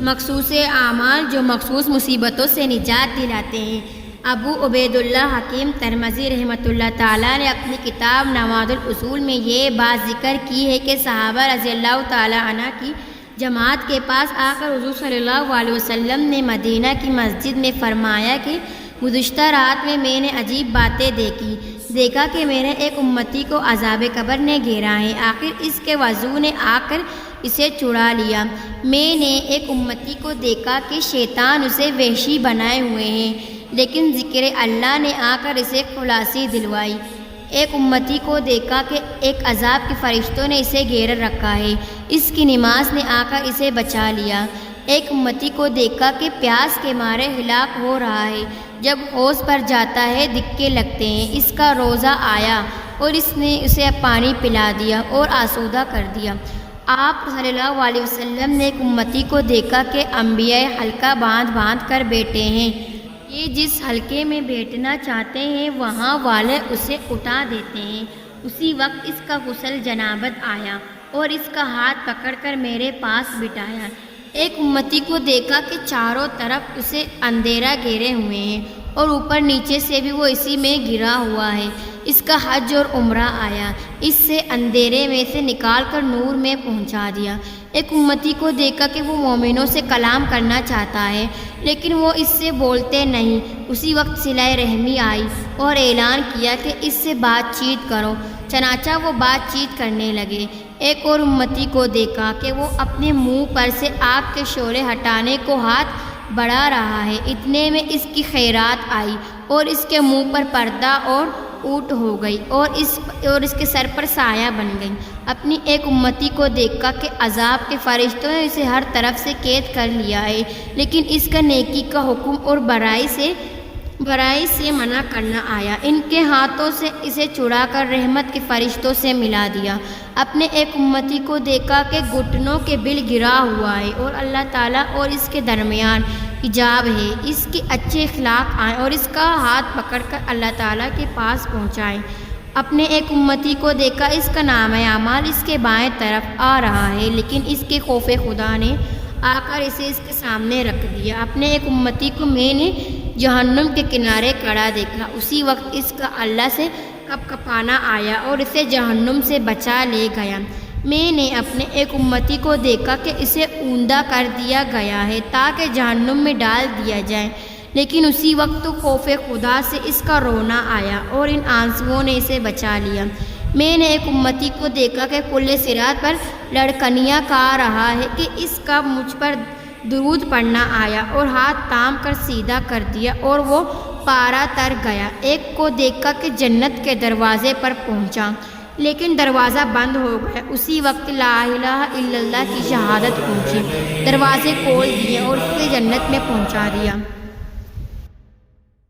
مخصوص اعمال جو مخصوص مصیبتوں سے نجات دلاتے ہیں۔ ابو عبید اللہ حکیم ترمذی رحمۃ اللہ تعالیٰ نے اپنی کتاب نواد الاصول میں یہ بات ذکر کی ہے کہ صحابہ رضی اللہ تعالیٰ عنہ کی جماعت کے پاس آ کر حضور صلی اللہ علیہ وسلم نے مدینہ کی مسجد میں فرمایا کہ گزشتہ رات میں نے عجیب باتیں دیکھا کہ میرے ایک امتی کو عذاب قبر نے گھیرا ہے، آخر اس کے وضو نے آ کر اسے چڑا لیا۔ میں نے ایک امتی کو دیکھا کہ شیطان اسے وحشی بنائے ہوئے ہیں، لیکن ذکر اللہ نے آ کر اسے خلاصی دلوائی۔ ایک امتی کو دیکھا کہ ایک عذاب کے فرشتوں نے اسے گھیر رکھا ہے، اس کی نماز نے آ کر اسے بچا لیا۔ ایک امتی کو دیکھا کہ پیاس کے مارے ہلاک ہو رہا ہے، جب حوض پر جاتا ہے دھکے لگتے ہیں، اس کا روزہ آیا اور اس نے اسے پانی پلا دیا اور آسودہ کر دیا۔ آپ صلی اللہ علیہ وسلم نے ایک امتی کو دیکھا کہ انبیاء حلقہ باندھ کر بیٹھے ہیں، یہ جس حلقے میں بیٹھنا چاہتے ہیں وہاں والے اسے اٹھا دیتے ہیں۔ اسی وقت اس کا غسل جنابت آیا اور اس کا ہاتھ پکڑ کر میرے پاس بٹھایا۔ ایک امتی کو دیکھا کہ چاروں طرف اسے اندھیرا گھیرے ہوئے ہیں اور اوپر نیچے سے بھی وہ اسی میں گھرا ہوا ہے، اس کا حج اور عمرہ آیا، اس سے اندھیرے میں سے نکال کر نور میں پہنچا دیا۔ ایک امتی کو دیکھا کہ وہ مومنوں سے کلام کرنا چاہتا ہے لیکن وہ اس سے بولتے نہیں، اسی وقت صلہ رحمی آئی اور اعلان کیا کہ اس سے بات چیت کرو، چنانچہ وہ بات چیت کرنے لگے۔ ایک اور امتی کو دیکھا کہ وہ اپنے منہ پر سے آگ کے شعلے ہٹانے کو ہاتھ بڑھا رہا ہے، اتنے میں اس کی خیرات آئی اور اس کے منہ پر پردہ اور اونٹ ہو گئی اور اس کے سر پر سایہ بن گئی۔ اپنی ایک امتی کو دیکھا کہ عذاب کے فرشتوں نے اسے ہر طرف سے قید کر لیا ہے، لیکن اس کا نیکی کا حکم اور برائی سے منع کرنا آیا، ان کے ہاتھوں سے اسے چھڑا کر رحمت کے فرشتوں سے ملا دیا۔ اپنے ایک امتی کو دیکھا کہ گھٹنوں کے بل گرا ہوا ہے اور اللہ تعالیٰ اور اس کے درمیان حجاب ہے، اس کے اچھے اخلاق آئیں اور اس کا ہاتھ پکڑ کر اللہ تعالیٰ کے پاس پہنچائیں۔ اپنے ایک امتی کو دیکھا اس کا نامہ اعمال اس کے بائیں طرف آ رہا ہے، لیکن اس کے خوف خدا نے آ کر اسے اس کے سامنے رکھ دیا۔ اپنے ایک امتی کو میں نے جہنم کے کنارے کھڑا دیکھا، اسی وقت اس کا اللہ سے کپانا آیا اور اسے جہنم سے بچا لے گیا۔ میں نے اپنے ایک امتی کو دیکھا کہ اسے اوندا کر دیا گیا ہے تاکہ جہنم میں ڈال دیا جائے، لیکن اسی وقت خوف خدا سے اس کا رونا آیا اور ان آنسوؤں نے اسے بچا لیا۔ میں نے ایک امتی کو دیکھا کہ پل صراط پر لڑکنیاں کھا رہا ہے کہ اس کا مجھ پر درود پڑھنا آیا اور ہاتھ تام کر سیدھا کر دیا اور وہ پارا تر گیا۔ ایک کو دیکھا کہ جنت کے دروازے پر پہنچا لیکن دروازہ بند ہو گیا، اسی وقت لا الہ الا اللہ کی شہادت پہنچی، دروازے کھول دیے اور اسے جنت میں پہنچا دیا۔